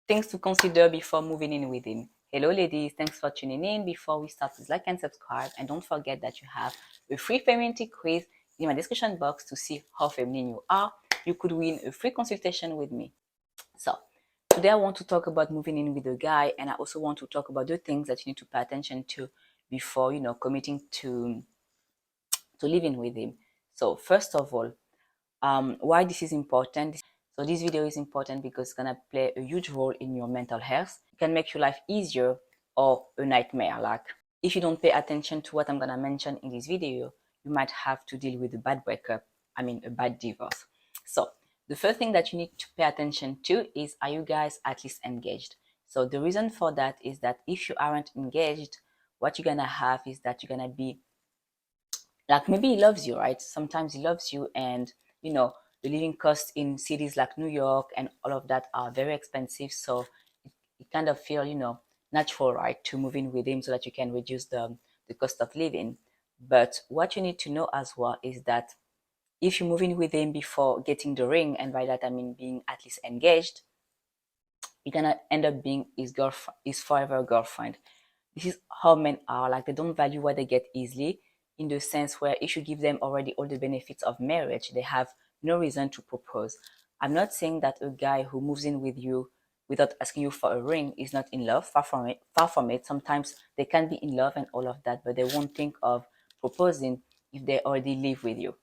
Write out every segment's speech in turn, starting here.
things to consider before moving in with him. Hello ladies, thanks for tuning in. Before we start, please like and subscribe, and don't forget that you have a free femininity quiz in my description box to see how feminine you are. You could win a free consultation with me. So today I want to talk about moving in with a guy, and I also want to talk about the things that you need to pay attention to before committing to living with him. So first of all, why this is important. So this video is important because it's gonna play a huge role in your mental health. It can make your life easier or a nightmare. Like if you don't pay attention to what I'm gonna mention in this video, you might have to deal with a bad breakup. I mean a bad divorce. So the first thing that you need to pay attention to is, are you guys at least engaged? So the reason for that is that if you aren't engaged, what you're gonna have is that you're gonna be like, maybe he loves you, right? Sometimes he loves you, and the living costs in cities like New York and all of that are very expensive. So it kind of feel natural, right, to move in with him so that you can reduce the cost of living. But what you need to know as well is that if you move in with him before getting the ring, and by that I mean being at least engaged, you're gonna end up being his girlfriend, his forever girlfriend. This is how men are. Like, they don't value what they get easily, in the sense where if you give them already all the benefits of marriage, they have no reason to propose. I'm not saying that a guy who moves in with you without asking you for a ring is not in love. Far from it. Far from it. Sometimes they can be in love and all of that, but they won't think of proposing if they already live with you.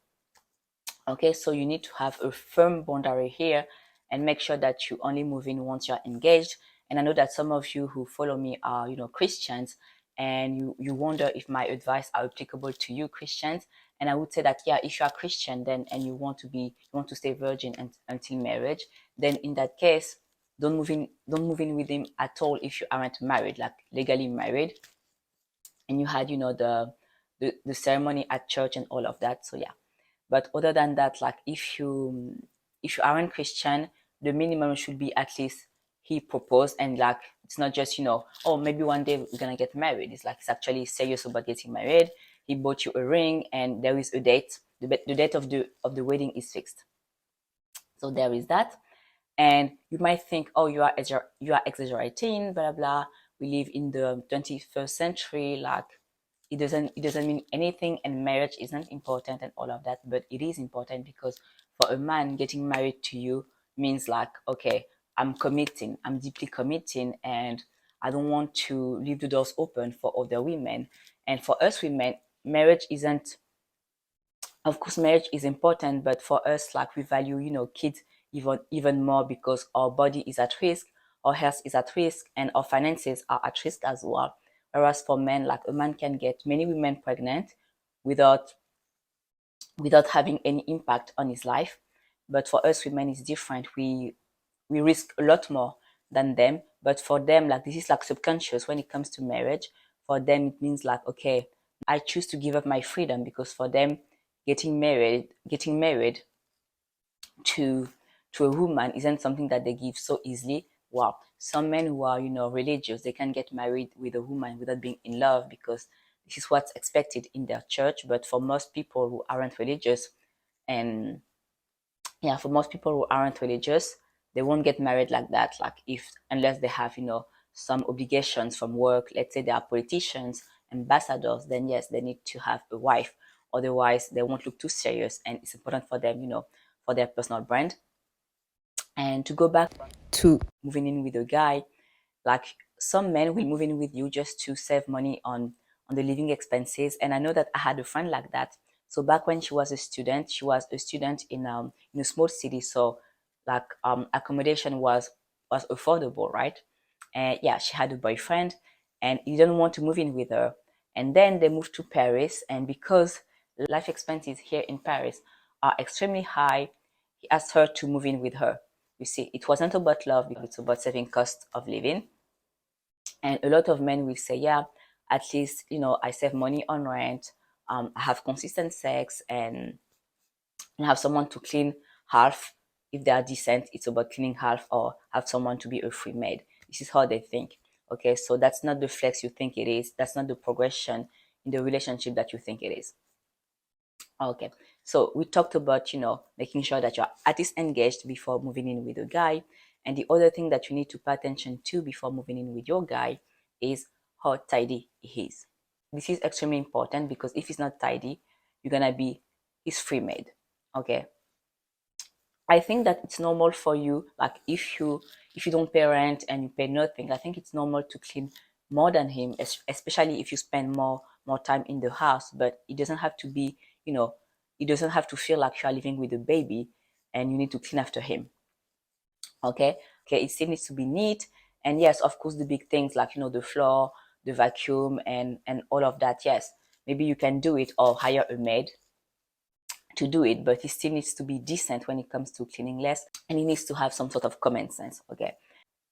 Okay, so you need to have a firm boundary here and make sure that you only move in once you're engaged. And I know that some of you who follow me are, Christians, and you wonder if my advice are applicable to you Christians. And I would say that, yeah, if you are Christian, then, and you want to stay virgin until marriage, then in that case, don't move in with him at all if you aren't married, like legally married, and you had, the ceremony at church and all of that. So yeah. But other than that, like, if you aren't Christian, the minimum should be at least he proposed, and like, it's not just, oh, maybe one day we're gonna get married. It's like, it's actually serious about getting married. He bought you a ring, and there is a date. The date of the wedding is fixed. So there is that. And you might think, oh, you are exaggerating, blah blah blah. We live in the 21st century. Like, it doesn't mean anything, and marriage isn't important and all of that. But it is important, because for a man, getting married to you means like, okay, I'm deeply committing, and I don't want to leave the doors open for other women. And for us women, marriage isn't, of course marriage is important, but for us, like, we value, kids even more, because our body is at risk, our health is at risk, and our finances are at risk as well. Whereas for men, like, a man can get many women pregnant without having any impact on his life. But for us women, it's different. We risk a lot more than them. But for them, like, this is like subconscious when it comes to marriage. For them, it means like, okay, I choose to give up my freedom, because for them, getting married to a woman isn't something that they give so easily. Wow, some men who are, religious, they can get married with a woman without being in love, because this is what's expected in their church. But for most people who aren't religious, and yeah, for most people who aren't religious, they won't get married like that. Like, if unless they have, some obligations from work. Let's say they are politicians, ambassadors, then yes, they need to have a wife. Otherwise, they won't look too serious, and it's important for them, for their personal brand. And to go back to moving in with a guy, like, some men will move in with you just to save money on the living expenses. And I know that I had a friend like that. So back when she was a student in a small city. So, like, accommodation was affordable, right? And yeah, she had a boyfriend, and he didn't want to move in with her. And then they moved to Paris, and because life expenses here in Paris are extremely high, he asked her to move in with her. You see, it wasn't about love, because it's about saving cost of living. And a lot of men will say, yeah, at least, I save money on rent, I have consistent sex, and have someone to clean half. If they are decent, it's about cleaning half, or have someone to be a free maid. This is how they think. Okay, so that's not the flex you think it is. That's not the progression in the relationship that you think it is. Okay, so we talked about, making sure that you're at least engaged before moving in with a guy. And the other thing that you need to pay attention to before moving in with your guy is how tidy he is. This is extremely important because if he's not tidy, you're gonna be his free maid. Okay. I think that it's normal for you, like if you don't pay rent and you pay nothing, I think it's normal to clean more than him, especially if you spend more time in the house. But it doesn't have to be, it doesn't have to feel like you are living with a baby and you need to clean after him. Okay, it still needs to be neat. And yes, of course, the big things like the floor, the vacuum, and all of that. Yes, maybe you can do it or hire a maid to do it, but he still needs to be decent when it comes to cleaning less, and he needs to have some sort of common sense. Okay,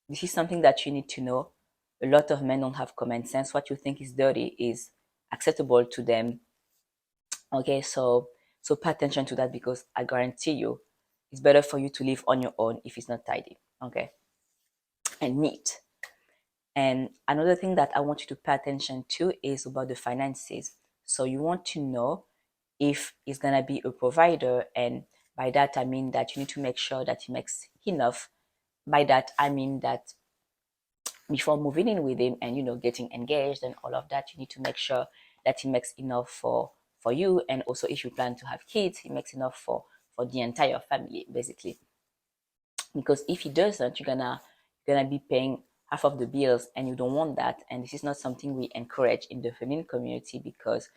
this is something that you need to know. A lot of men don't have common sense. What you think is dirty is acceptable to them. Okay, so pay attention to that, because I guarantee you it's better for you to live on your own if it's not tidy, okay, and neat. And another thing that I want you to pay attention to is about the finances. So you want to know if he's gonna be a provider, and by that I mean that you need to make sure that he makes enough. By that I mean that before moving in with him and getting engaged and all of that, you need to make sure that he makes enough for you, and also if you plan to have kids, he makes enough for the entire family, basically. Because if he doesn't, you're gonna be paying half of the bills, and you don't want that. And this is not something we encourage in the feminine community, because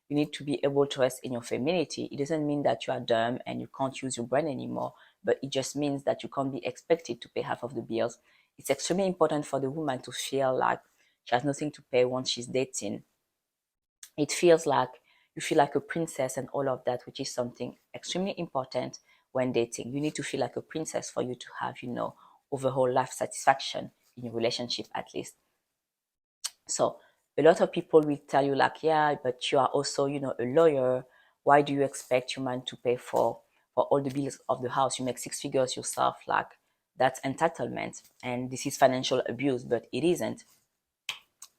you need to be able to rest in your femininity. It doesn't mean that you are dumb and you can't use your brain anymore, but it just means that you can't be expected to pay half of the bills. It's extremely important for the woman to feel like she has nothing to pay once she's dating. It feels like you feel like a princess and all of that, which is something extremely important when dating. You need to feel like a princess for you to have, overall life satisfaction in your relationship, at least. So a lot of people will tell you like, yeah, but you are also, a lawyer. Why do you expect your man to pay for all the bills of the house? You make six figures yourself. Like, that's entitlement, and this is financial abuse, but it isn't.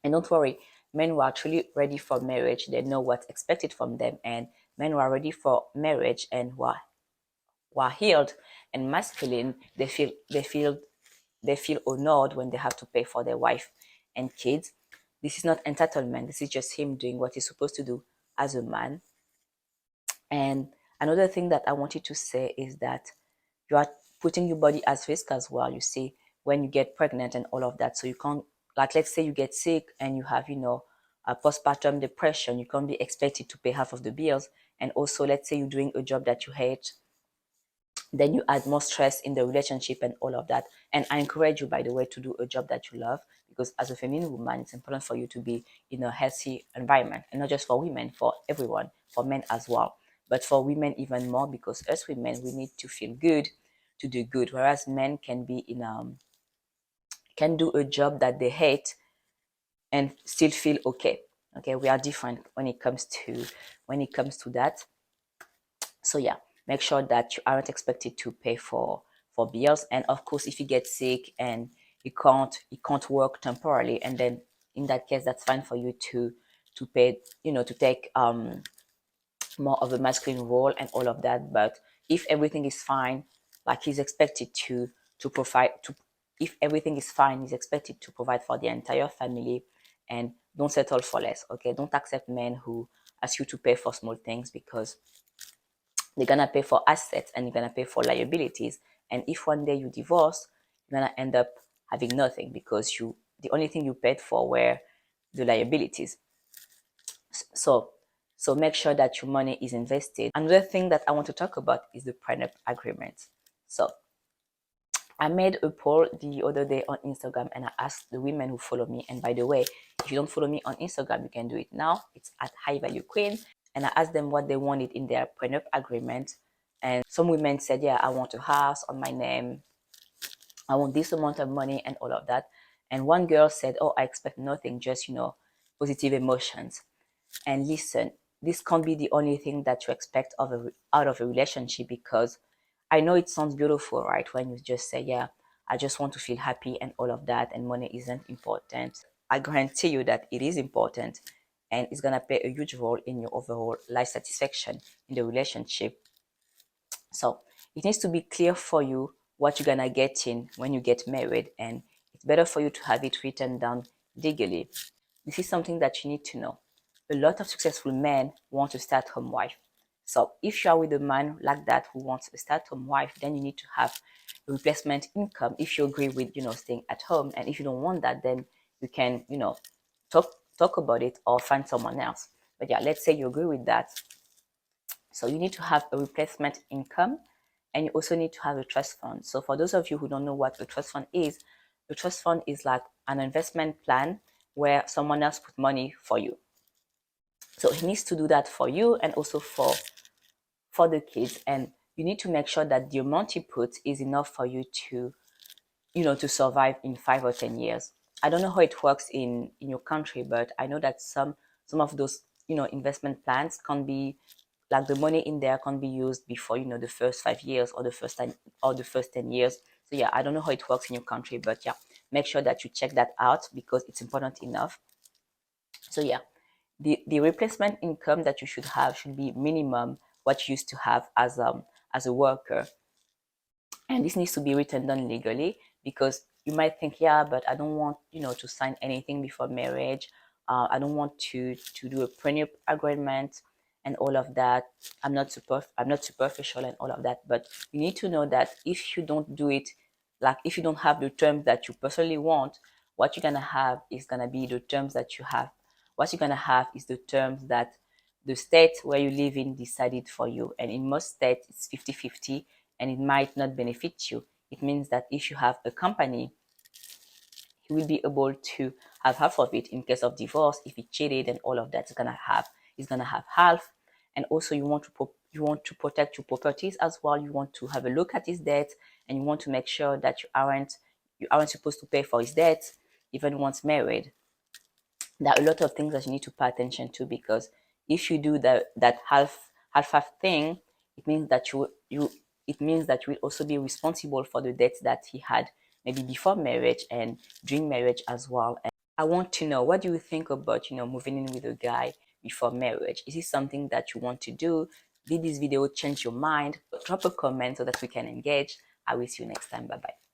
And don't worry, men who are truly ready for marriage, they know what's expected from them. And men who are ready for marriage and who are healed and masculine, they feel honored when they have to pay for their wife and kids. This is not entitlement. This is just him doing what he's supposed to do as a man. And another thing that I wanted to say is that you are putting your body at risk as well. You see, when you get pregnant and all of that, so you can't, like, let's say you get sick and you have, a postpartum depression, you can't be expected to pay half of the bills. And also, let's say you're doing a job that you hate, then you add more stress in the relationship and all of that. And I encourage you, by the way, to do a job that you love, because as a feminine woman, it's important for you to be in a healthy environment, and not just for women, for everyone, for men as well, but for women even more, because us women, we need to feel good to do good, whereas men can be can do a job that they hate and still feel okay. Okay, we are different when it comes to that. So yeah, make sure that you aren't expected to pay for bills. And of course, if you get sick and you can't work temporarily, and then in that case, that's fine for you to pay, to take more of a masculine role and all of that. But if everything is fine, like he's expected to provide to if everything is fine, he's expected to provide for the entire family. And don't settle for less. Okay, don't accept men who ask you to pay for small things, because they're gonna pay for assets and you're gonna pay for liabilities. And if one day you divorce, you're gonna end up having nothing, because the only thing you paid for were the liabilities. So make sure that your money is invested. Another thing that I want to talk about is the prenup agreement. So I made a poll the other day on Instagram, and I asked the women who follow me. And by the way, if you don't follow me on Instagram, you can do it now. It's at High Value Queen. And I asked them what they wanted in their prenup agreement. And some women said, yeah, I want a house on my name. I want this amount of money and all of that. And one girl said, oh, I expect nothing, just, positive emotions. And listen, this can't be the only thing that you expect out of a relationship, because I know it sounds beautiful, right? When you just say, yeah, I just want to feel happy and all of that, and money isn't important. I guarantee you that it is important, and it's going to play a huge role in your overall life satisfaction in the relationship. So it needs to be clear for you what you're gonna get in when you get married, and it's better for you to have it written down legally. This is something that you need to know. A lot of successful men want a stay-at-home wife. So if you are with a man like that who wants a stay-at-home wife, then you need to have a replacement income if you agree with, staying at home. And if you don't want that, then you can, talk about it or find someone else. But yeah, let's say you agree with that. So you need to have a replacement income, and you also need to have a trust fund. So for those of you who don't know what a trust fund is, a trust fund is like an investment plan where someone else put money for you. So he needs to do that for you and also for the kids. And you need to make sure that the amount you put is enough for you to, to survive in 5 or 10 years. I don't know how it works in your country, but I know that some of those, investment plans can be like the money in there can be used before, the first 5 years or the first time or the first 10 years. So yeah, I don't know how it works in your country, but yeah, make sure that you check that out because it's important enough. So yeah, the replacement income that you should have should be minimum what you used to have as a worker. And this needs to be written down legally because you might think, yeah, but I don't want, to sign anything before marriage. I don't want to do a prenup agreement and all of that. I'm not superficial and all of that. But you need to know that if you don't do it, like if you don't have the terms that you personally want, what you're gonna have is gonna be the terms that you have. What you're gonna have is the terms that the state where you live in decided for you. And in most states, it's 50-50, and it might not benefit you. It means that if you have a company, he will be able to have half of it in case of divorce. If he cheated and all of that, he's gonna have half. And also, you want to protect your properties as well. You want to have a look at his debt, and you want to make sure that you aren't supposed to pay for his debt even once married. There are a lot of things that you need to pay attention to because if you do that half thing, it means that you will also be responsible for the debts that he had maybe before marriage and during marriage as well. And I want to know, what do you think about moving in with a guy before marriage? Is this something that you want to do? Did this video change your mind? Drop a comment so that we can engage. I will see you next time. Bye bye.